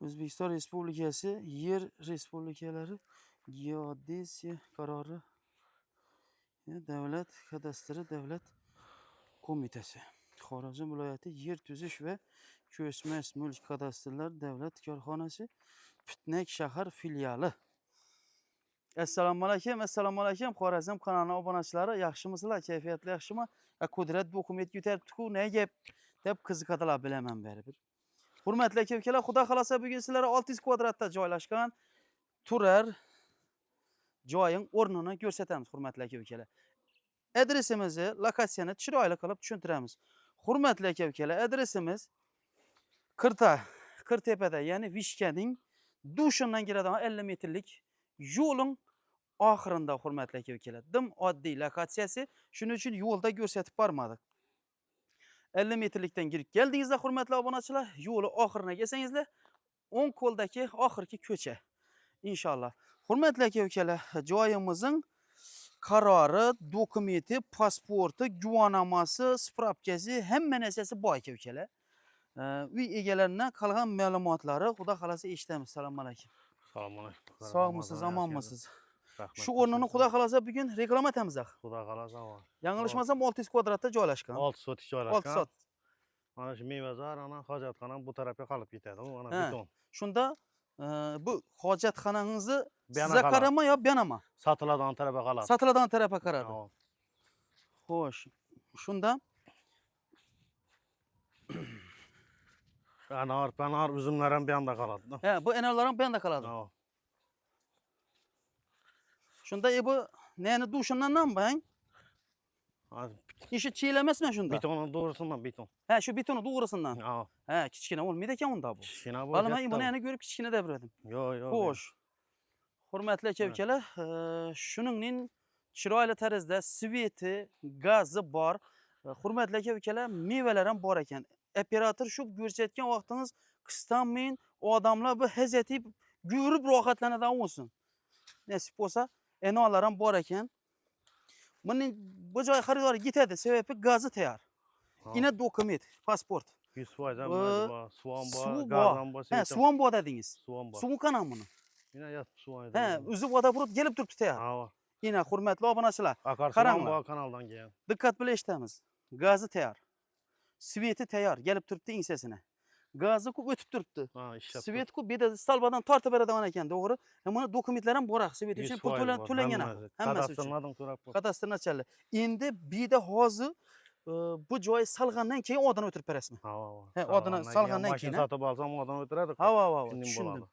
O'zbekiston Respublikasi Yer Respublikalari Geodesiya qarori Davlat kadastri Davlat qo'mitasi Xorazm viloyati yer tuzish va ko'smas mulk kadastrlar davlat korxonasi Pitnak shahar filiali. Assalomu alaykum Xorazm kanalining obunachilari, yaxshimisizlar? Kayfiyatli yaxshimi? Qudrat dokument yutaribdi-ku, ne gap deb qiziqadilar bilaman baribir. Hurmatli aka-ukalar, xudo xolasa bugun sizlarga 600 kvadratda joylashgan turar joying o'rnini ko'rsatamiz, hurmatli aka-ukalar. Adresimizni, lokatsiyani chiroyli qilib tushuntiramiz. Hurmatli aka-ukalar, adresimiz Qirtepada, ya'ni Vishkaning dushidan kiradigan 50 metrlik yo'ling oxirida, hurmatli aka-ukalar. Dim oddiy lokatsiyasi, shuning uchun yo'lda ko'rsatib bormadik. 50 metrlikdan kirib keldingizda, hurmatli obunachilar, yo'li oxirina kelsangizlar, o'ng qo'ldagi oxirgi ko'cha. Inshaalloh. Hurmatli aka-ukalar, joyimizning qarori, dokumenti, pasporti, guvohnomasi, spravkasi, hamma narsasi bor aka-ukalar. Uy egalaridan qolgan ma'lumotlari xudo xolasa eshitamiz. Assalomu alaykum. Assalomu alaykum. Sog'misiz, omonmisiz? Rahmat. Shu o'rnini xudo xolasa bugun reklama etamiz. Xudo xolasa bor. Yanglishmasam 600 kvadratda joylashgan. 6 sotik joylashgan. 6 sot. Mana shu mevazor, ana hojatxonam bu tarafga qolib ketadi. Mana beton. Shunda bu hojatxonangizni sizga qarama yo benama? Sotiladigan tarafga qoladi. Sotiladigan tarafga qaradi. Xo'sh. Shunda Anar uzumlar ham bu yerda qoladi. Bu enorlar ham bu yerda qoladi. Shunda bu neni dushidan nam bang? İşi çiğil emasmi shunda? Betonning to'g'risidan beton. Shu betonni to'g'risidan. Kichkina bo'lmaydi ekan unda bu. Kichkina bu. Hali men buni yana ko'rib kichkina deb yuradim. Yo'q. Xo'sh. Hurmatli aka-ukalar, shuningning chiroyli tarzda sveti, gazi bor. Hurmatli aka-ukalar, mevalar ham bor ekan. Operator shu ko'rsatgan vaqtingiz qistonmin, odamlar bu hazatib ko'rib rohatlanadigan bo'lsin. Nasib bo'lsa, enolar ham bor ekan. Bu joy xaridorga ketadi, sababi gazi tayyor. Ina dokument, pasport. 100% ham bor, suv bor, gaz ham bor. Suv bor dedingiz. Suv qanaq buni? Ina yotib suv. O'zi vodoprovod kelib turibdi tayyor. Ina hurmatli obunachilar, qaranglar, kanaldan kelgan. Diqqat bilan eshitamiz. Gazi tayyor. Sveti tayyor, kelib turibdi ensasini. Gazi ku o'tib turibdi. Svet ku beda stalbadan tortib beradigan ekan, to'g'ri? Mana dokumentlar ham bor, svet uchun pul to'langan. Hammasi uchun. Kadastr nachalli. Endi beda hozir bu joy salgandan keyin odam o'tirib berasizmi? Odam salgandan keyin sotib olsam odam o'tiradi. Tushundim.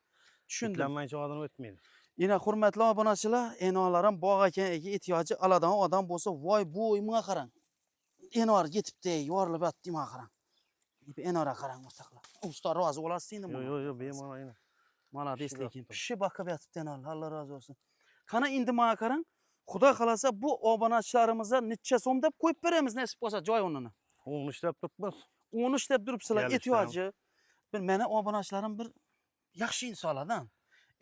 Tushundim. Odam o'tmaydi. Yana hurmatli obunachilar, enolar ham bog' ekan, ehtiyoji oladigan odam bo'lsa, voy bu menga qarang. Enor ketibdi, yorilib yotdi, menga qarang. Enora qarang o'rtoqlar. Usta rozi bo'lasiz endi buni. Yo'q, bemalol ina. Malades lekin pishib boqib yotibdi enor. Alloh rozi bo'lsin. Qani endi menga qarang. Xudo xolasa bu obunachilarimizga necha so'm deb qo'yib beramiz, nasib bo'lsa joy o'rnini. 13 deb turibmiz. 13 deb turibsizlar. Ehtiyoji bir meni obunachilarim bir yaxshi insonlardan.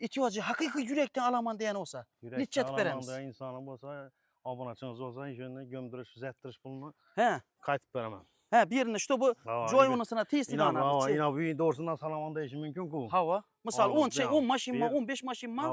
Ehtiyoji haqiqiy yurakdan olaman degan bo'lsa, necha deb beramiz? Insoni bo'lsa, obunachingiz bo'lsa, shuni gömdirish, uzattirish pulini qaytib beraman. Bu yerini işte bu joy o'rnisini tez ilanamiz. Ina bu doğrusundan salaman deyishi mumkin-ku. Misol 10 mashina, 15 mashina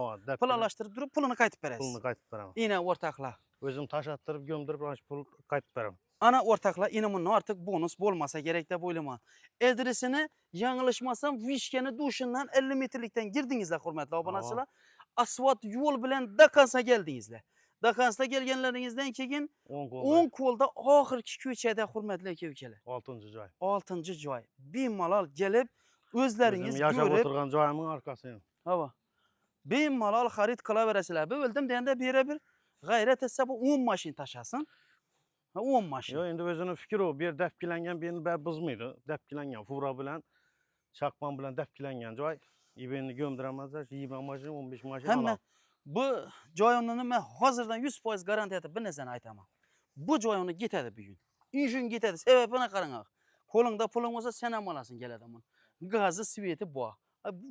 pulalashtirib turib pulini qaytib berasiz. Pulini qaytib beraman. Ina o'rtoqlar. O'zim tashattirib, gömdirib, pul qaytib beraman. Ana o'rtoqlar, ina bundan ortiq bonus bo'lmasa kerak deb o'ylayman. Adresini yanglishmasam Vishkani dushidan 50 metrlikdan girdingizlar, hurmatli obunachilar. Asfalt yo'l bilan Dakansa keldingizlar. Dakansda kelganlaringizdan keyin o'ng qo'lda oxirgi ko'chada, hurmatli aka-ukalar. 6-joy. 6-joy. Bemalol kelib o'zlaringiz ko'rib, yashab o'tirgan joyimning orqasida. Bemalol xarid qilaverasizlar. Bu bildim deganda bir g'ayrat etsa bu 10 mashina tashasin. 10 mashina. Yo'q, endi o'zining fikri u. Bu yer dafkilangan, beni buzmaydi. Dafkilangan fura bilan, chaqpon bilan dafkilangan joy. Endi gömdiramazlar, 20 mashina, 15 mashina. Bu joyimni men hozirdan 100% garantiya etib bir narsani aytaman. Bu joyimni ketadi bugun. Injin ketadi. Sababini qarang. Qo'lingda puling bo'lsa sen ham olasan keladi buni. Gazi, sveti bor.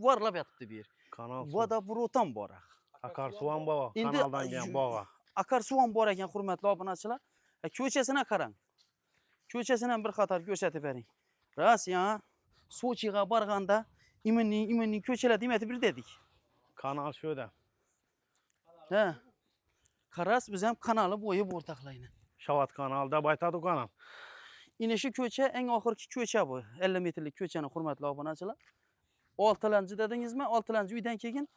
Varlab yotibdi bu yer. Vodoprovod ham bor. Akarsuv ham bor. Kanaldan kelgan bog'a. Akarsuv ham bor ekan, hurmatli obunachilar. Ko'chasini qarang. Ko'chasini ham bir qator ko'rsatib bering. Rossiya Sochiga borganda iminning ko'chalar demaydi bir dedik. Kanal şöyle. He. Qaras biz ham kanali bo'yib o'rtaqlayni. Şavat kanalda baytadı kanal. İnişi ko'cha eng oxirgi ko'cha bu. 50 metrlik ko'chani hurmatli obunachilar. 6-chi dedingizmi? 6-chi uydan keyin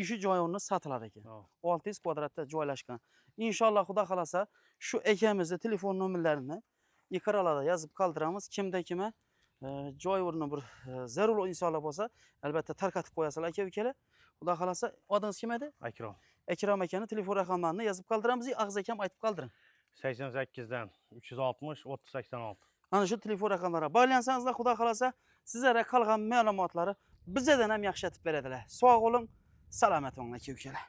ishi joy o'rni sotiladi ekan. 600 kvadratda joylashgan. İnşallah Xudo xolasa shu akamizni telefon nomerlarini ekranlarda yozib qoldiramiz. Kimda kima joy o'rni bir zarur insonlar bo'lsa, albatta tarqatib qo'yasizlar aka-ukalar. Xudo xolasa odingiz kim edi? Akrom. Akram akani telefon raqamlarini yozib qoldiramiz. Og'iz akam aytib qoldiring. 88'den 360 3086. Ana shu telefon raqamlariga bog'lansangizlar, Xudo xolasa sizlarga qolgan ma'lumotlarni bizdan ham yaxshi aytib beradilar. Sog' bo'ling, salomat bo'ling aka-ukalar.